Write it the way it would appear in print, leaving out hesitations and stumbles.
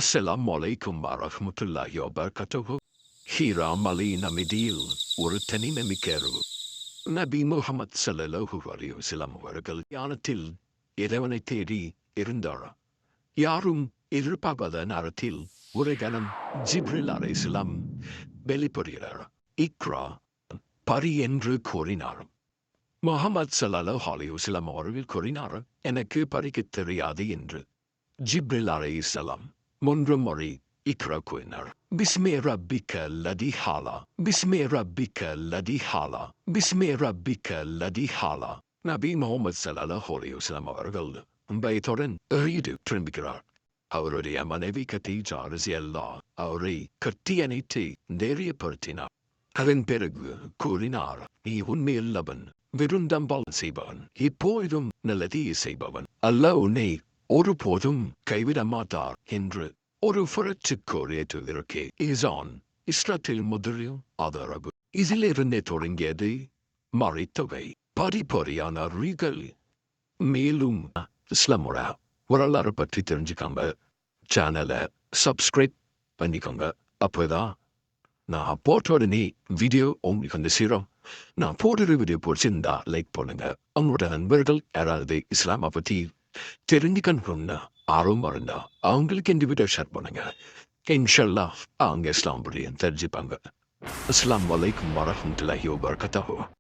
அஸ்ஸலாமு அலைக்கும் வரஹ்மத்துல்லாஹி வபரகாத்துஹு. ஹீரா மலையின் அமைதியில் ஒரு தனிமைமிக்க இரவு. நபி முஹம்மது ஸல்லல்லாஹு அலைஹி வஸல்லம் அவர்கள் தியானத்தில் இறைவனை தேடி இருந்தார். யாரும் எதிர்பார்க்காத நேரத்தில் ஒரு கணம் ஜிப்ரில் அலைஹிஸ்ஸலாம் வெளிப்படுகிறார். இக்ரா பரி என்று கூறினார். முஹம்மது ஸல்லல்லாஹு அலைஹி வஸல்லம் அவர்கள் கூறினார், எனக்கு படிக்கத் தெரியாது என்று. ஜிப்ரில் அலைஹிஸ்ஸலாம் மூன்று முறை இக்ரா கூறினார். பிஸ்மி ரப்பிக்க லதி ஹாலா, பிஸ்மி ரப்பிக்க லதி ஹாலா, பிஸ்மி ரப்பிக்க லதி ஹாலா. நபி முஹம்மது ஸல்லல்லாஹு அலைஹி வஸல்லம் அவர்கள் பயத்துடன் எழுதி திரும்புகிறார். அவருடைய மனைவி கதீஜா ரலியல்லாஹு அவரை கட்டி அணைத்து தைரியப்படுத்தினார். அதன் பிறகு கூறினார், நீ உண்மையுள்ளவன், விருந்தம்பால் செய்பவன், இப்போதும் நல்லதே செய்பவன். அல்லாஹ் உன்னை ஒருபோதும் கைவிட மாட்டார் என்று ஒரு புரட்சிக்கோர் ஏற்றுவதற்கே இசான் இஸ்ரத்தில் முதலில் ஆதரவு. இதிலிருந்தே தொடங்கியது மறைத்தவை படிப்படியான அறிகள். மேலும் இஸ்லாமோட வரலாறு பற்றி தெரிஞ்சுக்காம சேனலை சப்ஸ்கிரைப் பண்ணிக்கோங்க. அப்போதான் நான் போட்ட உடனே வீடியோ உங்களுக்கு வந்து சேரும். நான் போடுற வீடியோ பிடிச்சிருந்தா லைக் பண்ணுங்க. அவங்களோட நண்பர்கள் யாராவது இஸ்லாமை பற்றி தெரிஞ்சுக்கணும்னா ஆர்வம் இருந்தா அவங்களுக்கு இந்த வீடியோ ஷேர் பண்ணுங்க. இன்ஷால்லாஹ் அவங்க இஸ்லாம் பற்றி தெரிஞ்சுப்பாங்க. அஸ்ஸலாமு அலைக்கும் வரஹ்மத்துல்லாஹி வபரகாத்துஹு.